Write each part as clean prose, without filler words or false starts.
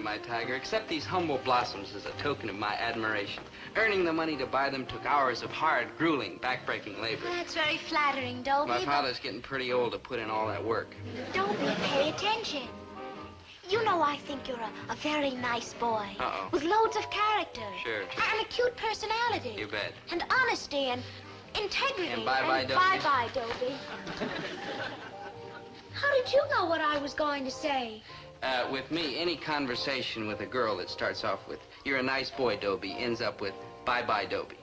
my tiger, accept these humble blossoms as a token of my admiration. Earning the money to buy them took hours of hard, grueling, backbreaking labor. That's very flattering, Dobie. My father's getting pretty old to put in all that work. Dobie, pay attention. You know I think you're a very nice boy. Uh-oh. With loads of character. Sure. And a cute personality. You bet. And honesty and integrity. And bye-bye, Dobie. Bye-bye, Dobie. How did you know what I was going to say? With me, any conversation with a girl that starts off with, "You're a nice boy, Dobie," ends up with, "Bye-bye, Dobie."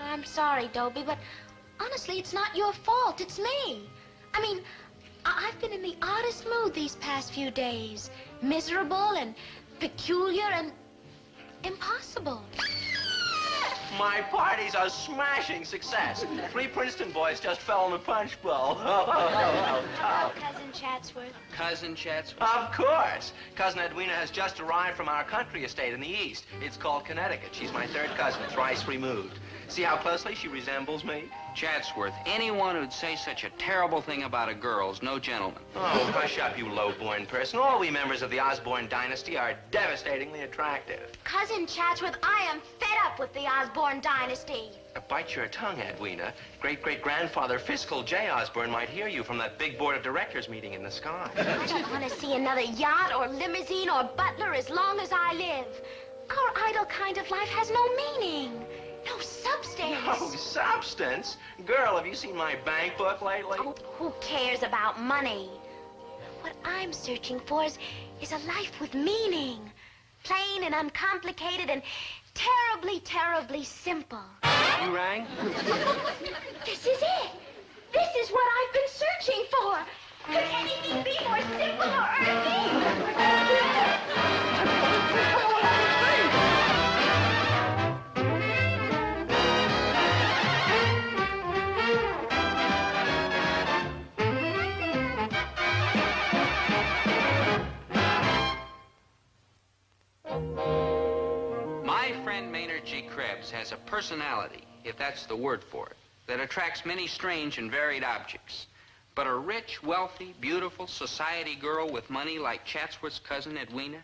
I'm sorry, Dobie, but honestly, it's not your fault. It's me. I mean, I've been in the oddest mood these past few days. Miserable and peculiar and impossible. My party's a smashing success. 3 Princeton boys just fell in the punch bowl. Cousin Chatsworth. Cousin Chatsworth? Of course. Cousin Edwina has just arrived from our country estate in the east. It's called Connecticut. She's my 3rd cousin, thrice removed. See how closely she resembles me? Chatsworth, anyone who'd say such a terrible thing about a girl's no gentleman. Oh, hush up, you low-born person. All we members of the Osborne dynasty are devastatingly attractive. Cousin Chatsworth, I am fed up with the Osborne dynasty. Bite your tongue, Edwina. Great-great-grandfather Fiscal J. Osborne might hear you from that big board of directors meeting in the sky. I don't want to see another yacht or limousine or butler as long as I live. Our idle kind of life has no meaning. No substance. No substance? Girl, have you seen my bank book lately? Oh, who cares about money? What I'm searching for is a life with meaning. Plain and uncomplicated and terribly, terribly simple. You rang? This is it. This is what I've been searching for. Could anything be more simple or earthy? My friend Maynard G. Krebs has a personality, if that's the word for it, that attracts many strange and varied objects. But a rich, wealthy, beautiful society girl with money like Chatsworth's cousin Edwina,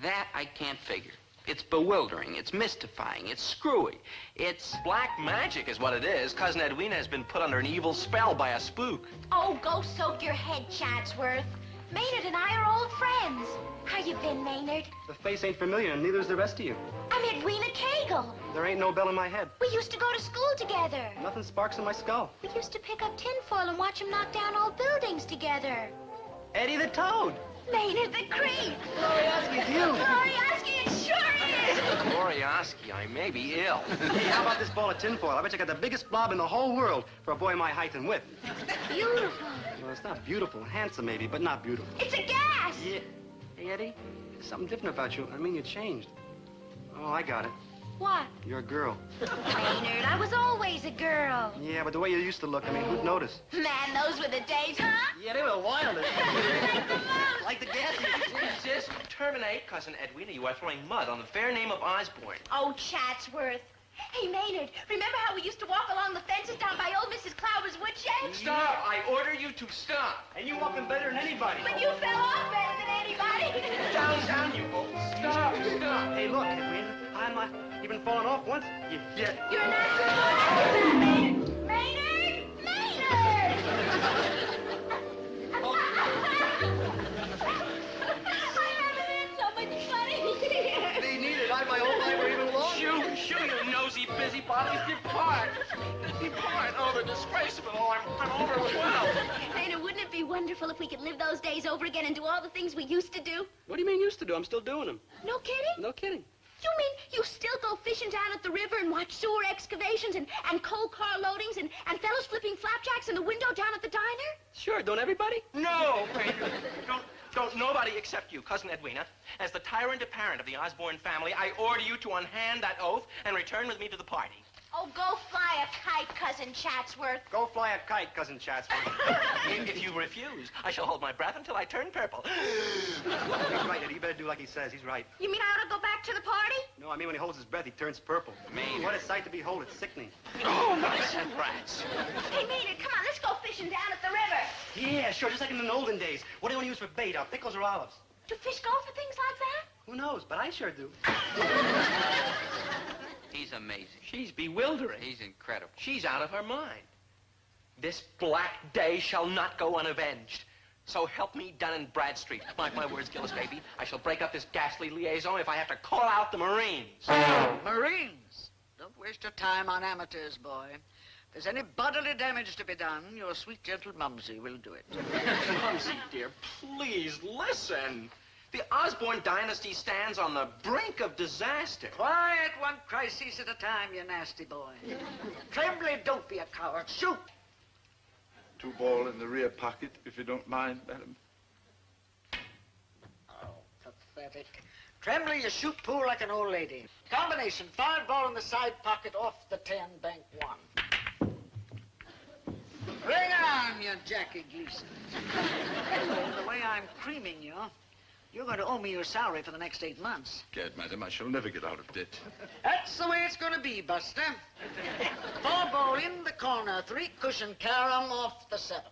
that I can't figure. It's bewildering, it's mystifying, it's screwy, it's... Black magic is what it is. Cousin Edwina has been put under an evil spell by a spook. Oh, go soak your head, Chatsworth. Maynard and I are old friends. How you been, Maynard? The face ain't familiar, and neither is the rest of you. I'm Edwina Cagle. There ain't no bell in my head. We used to go to school together. Nothing sparks in my skull. We used to pick up tinfoil and watch him knock down old buildings together. Eddie the Toad. Maynard the Creep. Glorioski's you. Glorioski, it sure is. Glorioski, I may be ill. Hey, how about this ball of tinfoil? I bet you got the biggest blob in the whole world for a boy my height and width. Beautiful. Well, it's not beautiful. Handsome, maybe, but not beautiful. It's a gas. Yeah. Hey, Eddie, there's something different about you. I mean, you changed. Oh, I got it. What? You're a girl. Maynard, I was always a girl. Yeah, but the way you used to look, I mean, who'd notice? Man, those were the days, huh? Yeah, they were the wildest. Like the most. Like the gas. Resist, terminate, Cousin Edwina. You are throwing mud on the fair name of Osborne. Oh, Chatsworth. Hey, Maynard, remember how we used to walk along the fences down by old Mrs. Clower's woodshed? Stop! I order you to stop. And you walking better than anybody. But you fell off better than anybody. Down, you old. Stop! Hey, look, Edwina, I'm not even falling off once. Yeah. You're not supposed Maynard! Maynard! Maynard! I haven't had so much fun. They need it. I my whole life or even longer. Shoo, you nosy busybodies. Depart. Depart. Oh, the disgrace of it all. I'm overwhelmed. Maynard, wouldn't it be wonderful if we could live those days over again and do all the things we used to do? What do you mean used to do? I'm still doing them. No kidding? No kidding. You mean you still go fishing down at the river and watch sewer excavations and coal car loadings and fellows flipping flapjacks in the window down at the diner? Sure, don't everybody? No, don't nobody except you, Cousin Edwina. As the tyrant apparent of the Osborne family, I order you to unhand that oath and return with me to the party. Oh, go fly a kite, Cousin Chatsworth. Go fly a kite, Cousin Chatsworth. If you refuse, I shall hold my breath until I turn purple. He's right, Eddie. You better do like he says. He's right. You mean I ought to go back to the party? No, I mean when he holds his breath, he turns purple. Maynard. What a sight to behold. It's sickening. Oh, mice and rats. Hey, Maynard, come on, let's go fishing down at the river. Yeah, sure, just like in the olden days. What do you want to use for bait? Pickles or olives? Do fish go for things like that? Who knows, but I sure do. He's amazing. She's bewildering. He's incredible. She's out of her mind. This black day shall not go unavenged. So help me, Dun and Bradstreet. Mark my words, Gillis, baby. I shall break up this ghastly liaison if I have to call out the Marines. Marines? Don't waste your time on amateurs, boy. If there's any bodily damage to be done, your sweet, gentle Mumsy will do it. Mumsy, dear, please listen. The Osborne dynasty stands on the brink of disaster. Quiet, one crisis at a time, you nasty boy. Tremblay, don't be a coward. Shoot! 2 ball in the rear pocket, if you don't mind, madam. Oh, pathetic. Tremblay, you shoot pool like an old lady. Combination, 5 ball in the side pocket off the 10, bank 1. Bring on, you Jackie Gleason. The way I'm creaming you, you're going to owe me your salary for the next 8 months. Gad, madam, I shall never get out of debt. That's the way it's going to be, Buster. 4 ball in the corner, 3 cushion carom off the 7.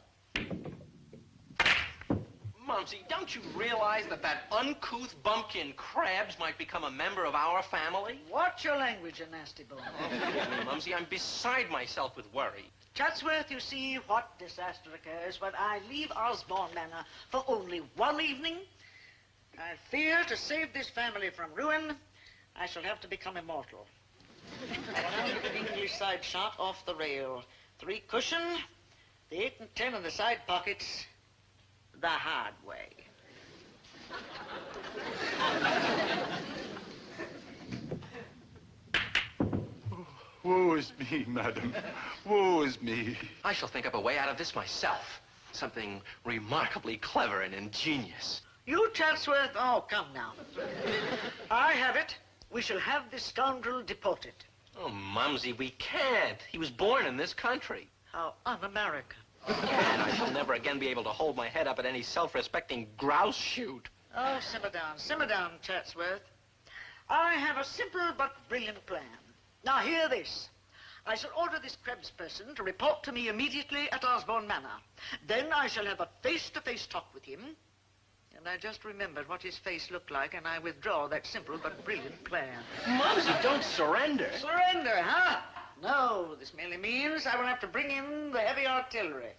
Mumsy, don't you realize that uncouth bumpkin Krabs might become a member of our family? Watch your language, you nasty boy. Mumsy, I'm beside myself with worry. Chatsworth, you see what disaster occurs when I leave Osborne Manor for only 1 evening. I fear to save this family from ruin, I shall have to become immortal. An English side shot off the rail. 3 cushion, the 8 and 10 in the side pockets, the hard way. Woe is me, madam. Woe is me. I shall think up a way out of this myself. Something remarkably clever and ingenious. You, Chatsworth? Oh, come now. I have it. We shall have this scoundrel deported. Oh, Mumsy, we can't. He was born in this country. How un-American. And I shall never again be able to hold my head up at any self-respecting grouse shoot. Oh, simmer down, Chatsworth. I have a simple but brilliant plan. Now, hear this. I shall order this Krebs person to report to me immediately at Osborne Manor. Then I shall have a face-to-face talk with him. And I just remembered what his face looked like, and I withdraw that simple but brilliant plan. Mumsy, don't surrender. Surrender, huh? No, this merely means I will have to bring in the heavy artillery.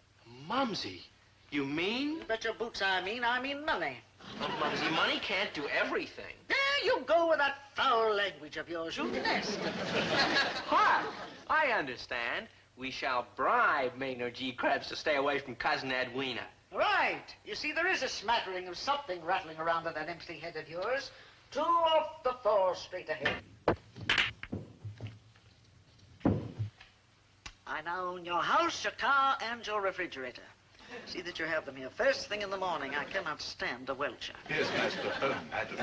Mumsy, you mean? You bet your boots I mean money. Oh, Mumsy, money can't do everything. There you go with that foul language of yours. You nest. Hark! I understand. We shall bribe Maynard G. Krebs to stay away from Cousin Edwina. Right. You see, there is a smattering of something rattling around in that empty head of yours. 2 off the 4 straight ahead. I now own your house, your car, and your refrigerator. See that you have them here first thing in the morning. I cannot stand a welcher. Here's Master Home, madam.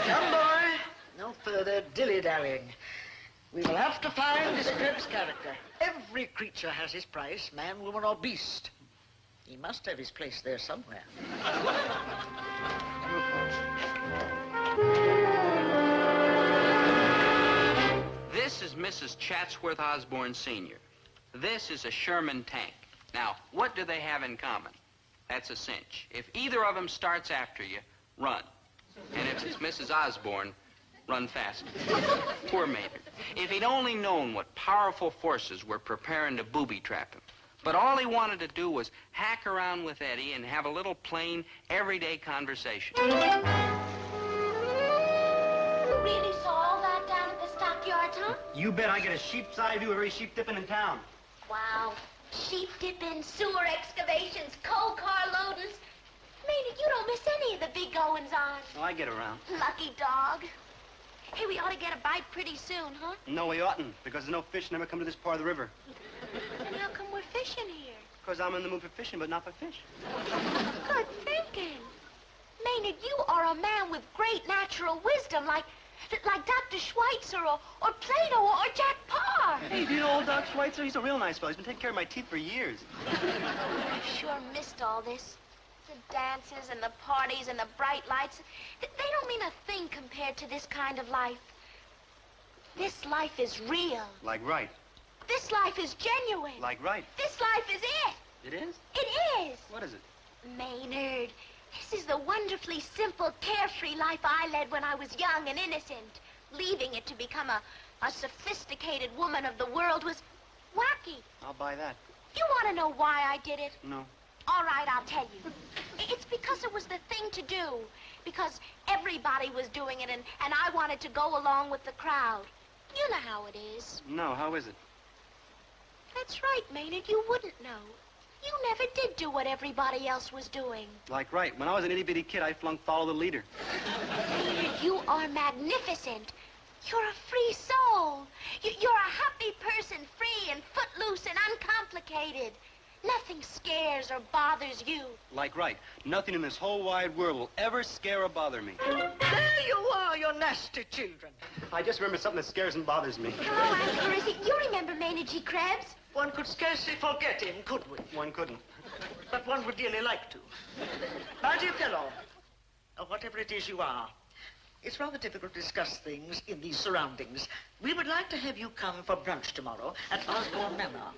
Come, boy. No further dilly-dallying. We will have to find this Krebs character. Every creature has his price, man, woman, or beast. He must have his place there somewhere. This is Mrs. Chatsworth Osborne Sr. This is a Sherman tank. Now, what do they have in common? That's a cinch. If either of them starts after you, run. And if it's Mrs. Osborne, run faster. Poor Maynard. If he'd only known what powerful forces were preparing to booby-trap him. But all he wanted to do was hack around with Eddie and have a little plain, everyday conversation. You really saw all that down at the stockyards, huh? You bet I get a sheep's eye view of every sheep dipping in town. Wow. Sheep dipping, sewer excavations, coal car loadings. Maynard, you don't miss any of the big goings-on. Oh, I get around. Lucky dog. Hey, we ought to get a bite pretty soon, huh? No, we oughtn't, because there's no fish never come to this part of the river. Then how come we're fishing here? Because I'm in the mood for fishing, but not for fish. Good thinking. Maynard, you are a man with great natural wisdom, like Dr. Schweitzer or Plato or Jack Parr. Hey, do you know old Doc Schweitzer? He's a real nice fellow. He's been taking care of my teeth for years. I've sure missed all this. The dances and the parties and the bright lights. They don't mean a thing compared to this kind of life. This life is real. Like right. This life is genuine. Like right. This life is it. It is? It is. What is it? Maynard, This is the wonderfully simple, carefree life I led when I was young and innocent. Leaving it to become a sophisticated woman of the world was wacky. I'll buy that. You want to know why I did it? No. All right, I'll tell you. It's because it was the thing to do. Because everybody was doing it, and I wanted to go along with the crowd. You know how it is. No, how is it? That's right, Maynard. You wouldn't know. You never did do what everybody else was doing. Like right. When I was an itty-bitty kid, I flunked Follow the Leader. Maynard, you are magnificent. You're a free soul. You're a happy person, free and footloose and uncomplicated. Nothing scares or bothers you. Like right. Nothing in this whole wide world will ever scare or bother me. There you are, you nasty children. I just remembered something that scares and bothers me. Hello, Aunt Clarissa. You remember Maynard G. Krebs? One could scarcely forget him, could we? One couldn't. But one would dearly like to. My dear fellow, or whatever it is you are, it's rather difficult to discuss things in these surroundings. We would like to have you come for brunch tomorrow at Osborne Manor.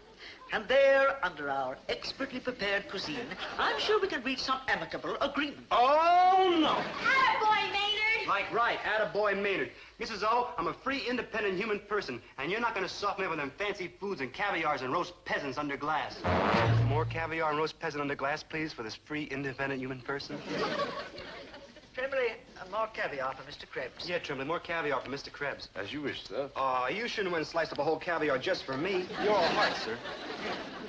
And there, under our expertly prepared cuisine, I'm sure we can reach some amicable agreement. Oh, no. Attaboy, Maynard! Like right. Attaboy Maynard. Mrs. O, I'm a free, independent human person, and you're not going to soften me with them fancy foods and caviars and roast peasants under glass. More caviar and roast peasant under glass, please, for this free, independent human person. Tremblay, more caviar for Mr. Krebs. Yeah, Tremblay, more caviar for Mr. Krebs. As you wish, sir. You shouldn't have sliced up a whole caviar just for me. You're all heart, sir.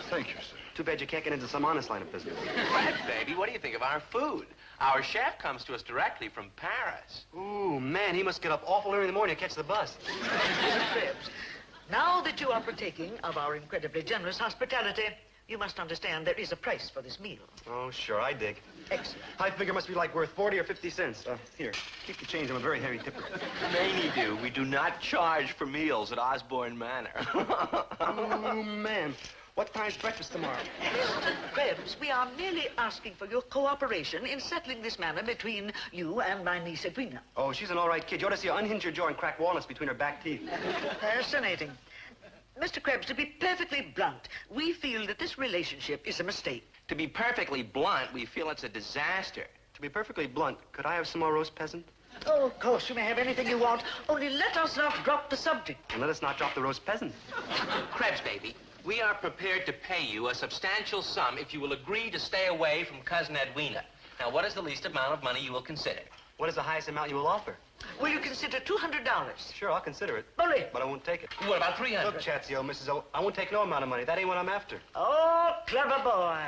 Thank you, sir. Too bad you can't get into some honest line of business. Krebs, baby, what do you think of our food? Our chef comes to us directly from Paris. Ooh, man, he must get up awful early in the morning to catch the bus. Mr. Krebs, now that you are partaking of our incredibly generous hospitality, you must understand there is a price for this meal. Oh, sure, I dig. Excellent. I figure it must be like worth 40 or 50 cents. Here, keep the change. I'm a very heavy tipper. Many do. We do not charge for meals at Osborne Manor. Oh, man. What time's breakfast tomorrow? Mr. Krebs, we are merely asking for your cooperation in settling this matter between you and my niece Edwina. Oh, she's an all right kid. You ought to see her unhinge her jaw and crack walnuts between her back teeth. Fascinating. Mr. Krebs, to be perfectly blunt, we feel that this relationship is a mistake. To be perfectly blunt, we feel it's a disaster. To be perfectly blunt, could I have some more roast peasant? Oh, of course, you may have anything you want, only let us not drop the subject. And let us not drop the roast peasant. Krebs, baby, we are prepared to pay you a substantial sum if you will agree to stay away from Cousin Edwina. Now, what is the least amount of money you will consider? What is the highest amount you will offer? Will you consider $200? Sure, I'll consider it. Bully. But I won't take it. What about 300? Look, Chatsy, Mrs. O, I won't take no amount of money. That ain't what I'm after. Oh, clever boy.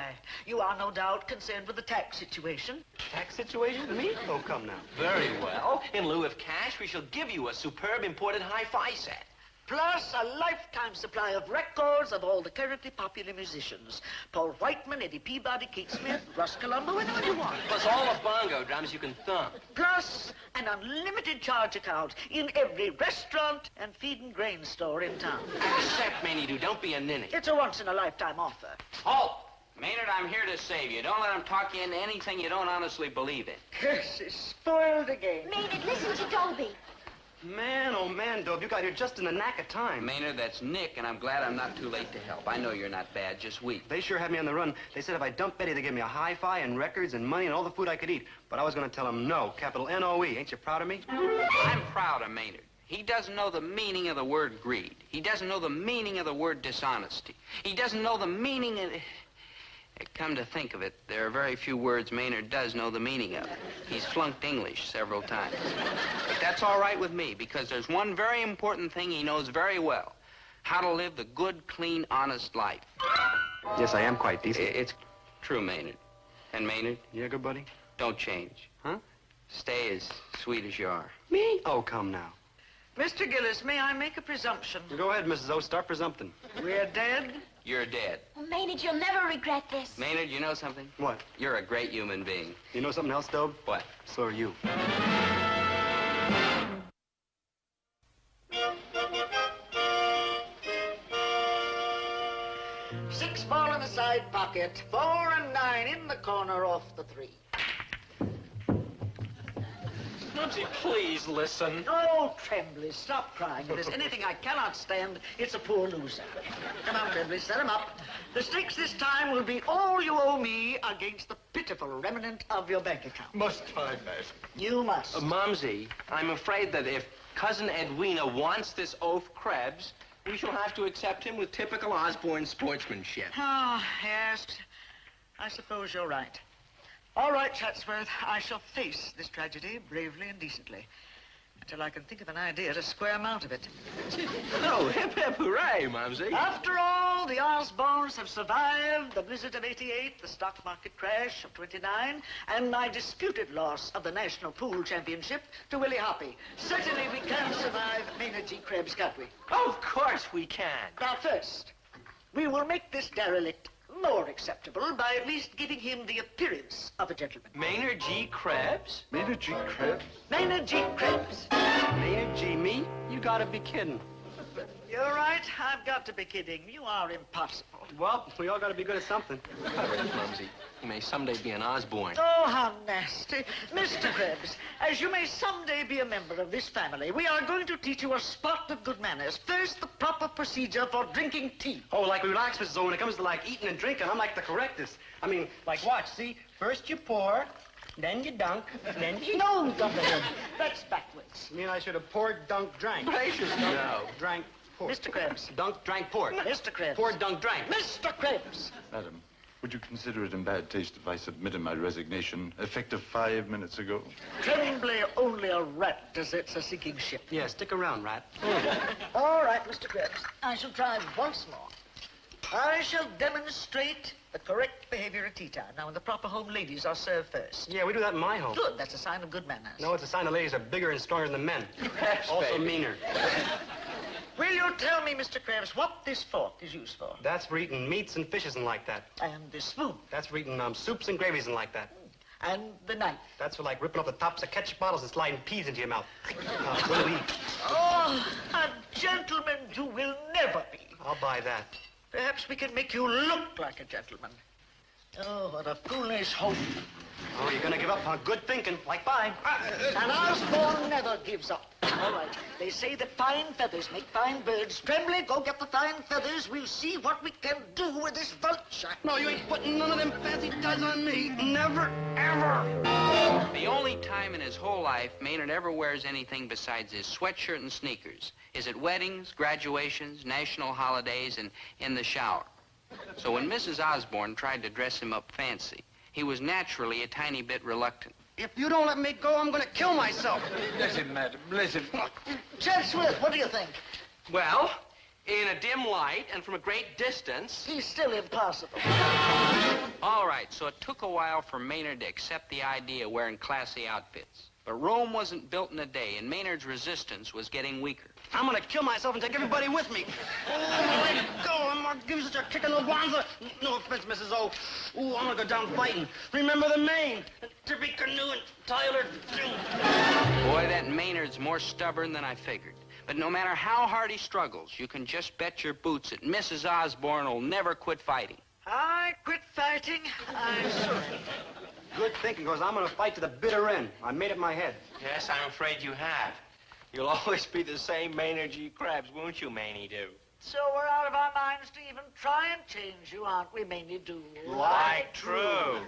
You are no doubt concerned with the tax situation. Tax situation? Me? Oh, come now. Very well. In lieu of cash, we shall give you a superb imported hi-fi set. Plus a lifetime supply of records of all the currently popular musicians. Paul Whiteman, Eddie Peabody, Keith Smith, Russ Columbo, anyone you want. Plus all the bongo drums you can thump. Plus an unlimited charge account in every restaurant and feed and grain store in town. Accept, Manny-Doo. Don't be a ninny. It's a once-in-a-lifetime offer. Halt! Maynard, I'm here to save you. Don't let him talk you into anything you don't honestly believe in. Yes, it's spoiled again. Maynard, listen to Dobie. Man, oh man, Dobe, you got here just in the knack of time. Maynard, that's Nick, and I'm glad I'm not too late to help. I know you're not bad, just weak. They sure had me on the run. They said if I dumped Betty, they'd give me a hi-fi and records and money and all the food I could eat. But I was going to tell them no, capital N-O-E. Ain't you proud of me? I'm proud of Maynard. He doesn't know the meaning of the word greed. He doesn't know the meaning of the word dishonesty. He doesn't know the meaning of... Come to think of it, there are very few words Maynard does know the meaning of. He's flunked English several times. But that's all right with me, because there's one very important thing he knows very well. How to live the good, clean, honest life. Yes, I am quite decent. It's true, Maynard. And Maynard, Yeah, good buddy? don't change. Huh? Stay as sweet as you are. Me? Oh, come now. Mr. Gillis, may I make a presumption? Go ahead, Mrs. O. Start presumpting. We're dead? You're dead. Oh, Maynard, you'll never regret this. Maynard, you know something? What? You're a great human being. You know something else, Dobe? What? So are you. Six ball in the side pocket, 4 and 9 in the corner off the 3. Mumsy, please listen. Oh, Tremblay, stop crying. If there's anything I cannot stand, it's a poor loser. Come on, Tremblay, set him up. The stakes this time will be all you owe me against the pitiful remnant of your bank account. Must I, Matt? You must. Mumsy, I'm afraid that if Cousin Edwina wants this oaf Krebs, we shall have to accept him with typical Osborne sportsmanship. Ah, yes. I suppose you're right. All right, Chatsworth, I shall face this tragedy bravely and decently until I can think of an idea to square him out of it. Oh, hip, hip, hooray, Mumsy. After all, the Osbornes have survived the blizzard of '88, the stock market crash of '29, and my disputed loss of the National Pool Championship to Willie Hoppy. Certainly we can survive Maynard G. Krebs, can't we? Of course we can. Now, first, we will make this derelict more acceptable by at least giving him the appearance of a gentleman. Maynard G. Krebs? Maynard G. Krebs? Maynard G. Krebs. Maynard G. Me? You gotta be kidding. You're right. I've got to be kidding. You are impossible. Well, we all gotta be good at something. Mumsy, he may someday be an Osborne. Oh, how nasty. Mr. Krebs, as you may someday be a member of this family, we are going to teach you a spot of good manners. First, the proper procedure for drinking tea. Oh, like relax, Mrs. O. When it comes to like eating and drinking, I'm like the correctest. I mean, like watch, see? First you pour, then you dunk, then you... No, Dumbledore. That's backwards. You mean I should have poured, dunked, drank? Gracious, no. Drank, poured. Mr. Krebs. Dunked, drank, poured. Mr. Krebs. Poured, dunked, drank. Mr. Krebs. Madam, would you consider it in bad taste if I submitted my resignation, effective 5 minutes ago? Tremblay, only a rat deserts a sinking ship. Yeah, stick around, rat. All right, Mr. Krebs. I shall try once more. I shall demonstrate the correct behavior at tea time. Now, when the proper home ladies are served first. Yeah, we do that in my home. Good. That's a sign of good manners. No, it's a sign the ladies are bigger and stronger than men. Yes, Also baby. meaner. Will you tell me, Mr. Krebs, what this fork is used for? That's for eating meats and fishes and like that. And this spoon? That's for eating soups and gravies and like that. And the knife? That's for like ripping off the tops of ketchup bottles and sliding peas into your mouth. What do we eat? Oh, a gentleman you will never be. I'll buy that. Perhaps we can make you look like a gentleman. Oh, what a foolish hope. Oh, you're gonna give up on good thinking. Like bye. An Osborne never gives up. All right. They say that fine feathers make fine birds. Tremblay, go get the fine feathers. We'll see what we can do with this vulture. No, you ain't putting none of them fancy duds on me. Never, ever. The only time in his whole life Maynard ever wears anything besides his sweatshirt and sneakers is at weddings, graduations, national holidays, and in the shower. So when Mrs. Osborne tried to dress him up fancy, he was naturally a tiny bit reluctant. If you don't let me go, I'm gonna kill myself. Listen, madam, listen. Chatsworth, what do you think? Well, in a dim light and from a great distance... He's still impossible. All right, so it took a while for Maynard to accept the idea of wearing classy outfits. But Rome wasn't built in a day, and Maynard's resistance was getting weaker. I'm gonna kill myself and take everybody with me. Oh, let go. I'm gonna give you such a kick in the bonza. No offense, Mrs. O. Ooh, I'm gonna go down fighting. Remember the Maine. Tippy Canoe and Tyler. Boy, that Maynard's more stubborn than I figured. But no matter how hard he struggles, you can just bet your boots that Mrs. Osborne will never quit fighting. I quit fighting. I should. Good thinking, because I'm gonna fight to the bitter end. I made up my head. Yes, I'm afraid you have. You'll always be the same Maynard G. Krebs, won't you, Maney Do? So we're out of our minds to even try and change you, aren't we, Maney Do? Like true.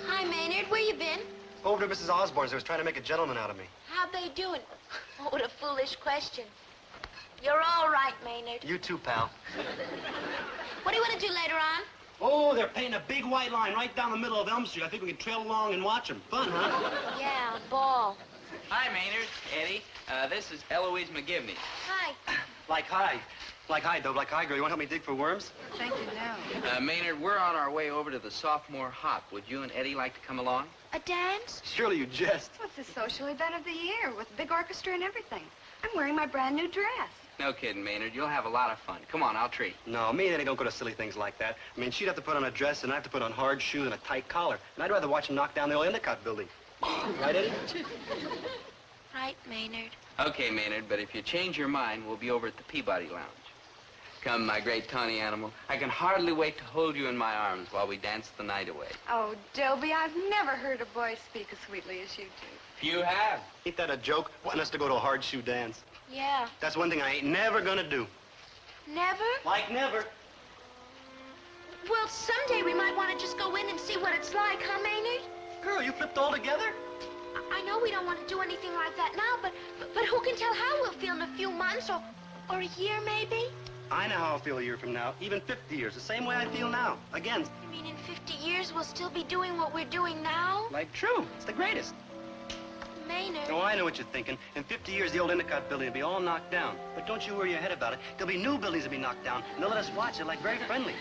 Hi, Maynard. Where you been? Over to Mrs. Osborne's. They was trying to make a gentleman out of me. How they doing? Oh, what a foolish question. You're all right, Maynard. You too, pal. What do you want to do later on? Oh, they're painting a big white line right down the middle of Elm Street. I think we can trail along and watch them. Fun, huh? Yeah, ball. Hi, Maynard. Eddie. This is Eloise McGivney. Hi. Like hi. Like hi, Dobe. Like hi, girl. You want to help me dig for worms? Thank you, no. Maynard, we're on our way over to the sophomore hop. Would you and Eddie like to come along? A dance? Surely you jest. What's the social event of the year with a big orchestra and everything? I'm wearing my brand new dress. No kidding, Maynard. You'll have a lot of fun. Come on, I'll treat. No, me and Eddie don't go to silly things like that. I mean, she'd have to put on a dress, and I'd have to put on hard shoes and a tight collar. And I'd rather watch him knock down the old Endicott building. Right, Eddie? Right, Maynard. Okay, Maynard, but if you change your mind, we'll be over at the Peabody Lounge. Come, my great tawny animal. I can hardly wait to hold you in my arms while we dance the night away. Oh, Dobie, I've never heard a boy speak as sweetly as you do. You have. Ain't that a joke? Wanting us to go to a hard shoe dance? Yeah. That's one thing I ain't never gonna do. Never? Like never. Well, someday we might want to just go in and see what it's like, huh, Maynard? Girl, you flipped altogether? I know we don't want to do anything like that now, but who can tell how we'll feel in a few months or a year, maybe? I know how I'll feel a year from now, even 50 years, the same way I feel now. Again. You mean in 50 years we'll still be doing what we're doing now? Like true. It's the greatest. Maynard. Oh, I know what you're thinking. In 50 years, the old Endicott building will be all knocked down. But don't you worry your head about it. There'll be new buildings that'll be knocked down, and they'll let us watch it like very friendly.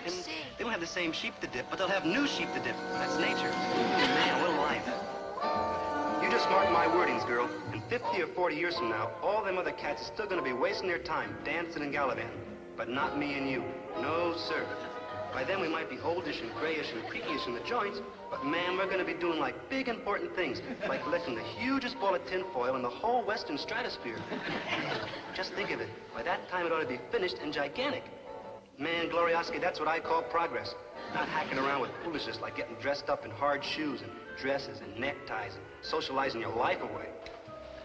And See. they won't have the same sheep to dip, but they'll have new sheep to dip. That's nature. Man, what a life. You just mark my wordings, girl. In 50 or 40 years from now, all them other cats are still gonna be wasting their time dancing and gallivanting. But not me and you. No, sir. By then, we might be oldish and grayish and creakyish in the joints, but man, we're gonna be doing like big important things, like collecting the hugest ball of tinfoil in the whole western stratosphere. Just think of it. By that time, it ought to be finished and gigantic. Man, Glorioski, that's what I call progress. Not hacking around with foolishness like getting dressed up in hard shoes and dresses and neckties and socializing your life away.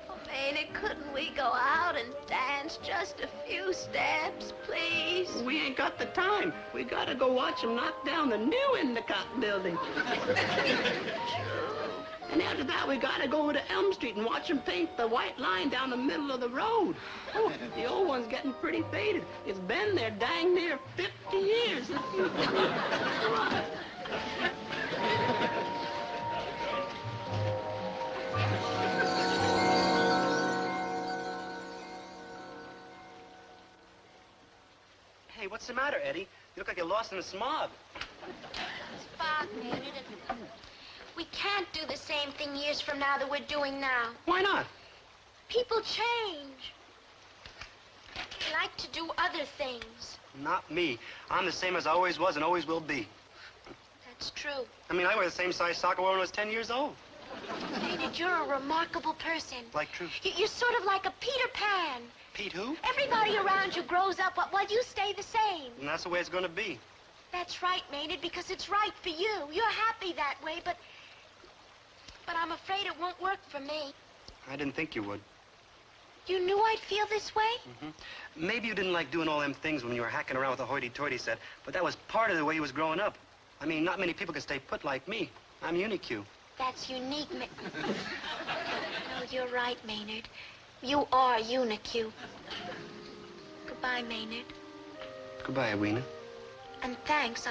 Oh, Maynard, couldn't we go out and dance just a few steps, please? We ain't got the time. We gotta go watch them knock down the new Endicott building. And after that, we gotta go to Elm Street and watch them paint the white line down the middle of the road. Oh, the old one's getting pretty faded. It's been there dang near 50 years. Hey, what's the matter, Eddie? You look like you're lost in a smog. It's fog, Maynard. We can't do the same thing years from now that we're doing now. Why not? People change. They like to do other things. Not me. I'm the same as I always was and always will be. That's true. I mean, I wear the same size sock I wore when I was 10 years old. Maynard, you're a remarkable person. Like truth. You're sort of like a Peter Pan. Pete who? Everybody around you grows up while you stay the same. And that's the way it's gonna be. That's right, Maynard, because it's right for you. You're happy that way, but I'm afraid it won't work for me. I didn't think you would. You knew I'd feel this way? Maybe you didn't like doing all them things when you were hacking around with the hoity-toity set, but that was part of the way you was growing up. I mean, not many people can stay put like me. I'm unique. That's unique, No, you're right, Maynard. You are unique. Goodbye, Maynard. Goodbye, Edwina. And thanks.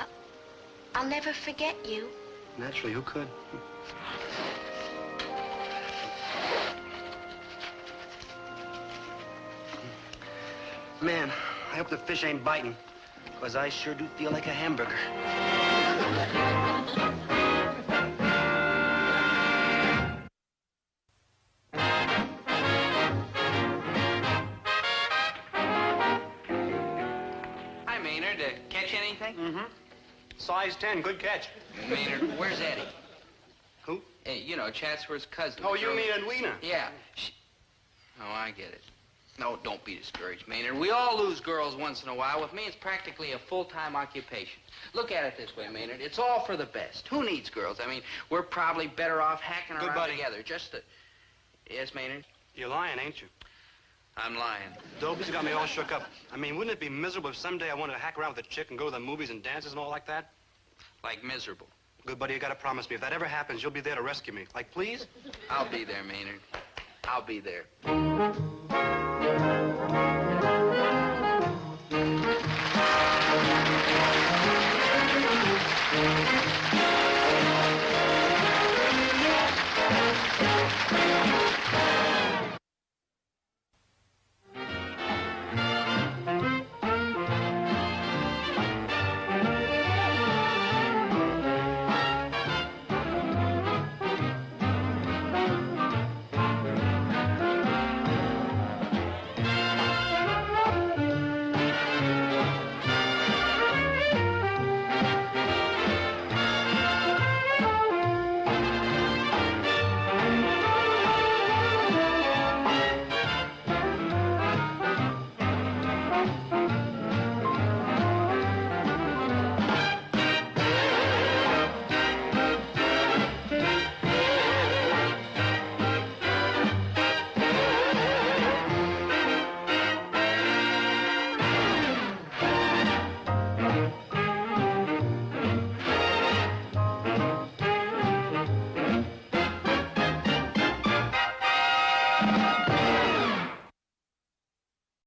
I'll never forget you. Naturally, who could? Man, I hope the fish ain't biting, because I sure do feel like a hamburger. Hi, Maynard. Catch anything? Size 10, good catch. Maynard, where's Eddie? Who? You know, Chatsworth's cousin. Oh, the you girl- mean Edwina? Yeah. Oh, I get it. No, don't be discouraged, Maynard. We all lose girls once in a while. With me, it's practically a full-time occupation. Look at it this way, Maynard. It's all for the best. Who needs girls? I mean, we're probably better off hacking Good around buddy. together. Just to... Yes, Maynard? You're lying, ain't you? I'm lying. Dobie's got me all shook up. I mean, wouldn't it be miserable if someday I wanted to hack around with a chick and go to the movies and dances and all like that? Like miserable. Good buddy, you gotta promise me, if that ever happens, you'll be there to rescue me. Like, please? I'll be there, Maynard. I'll be there.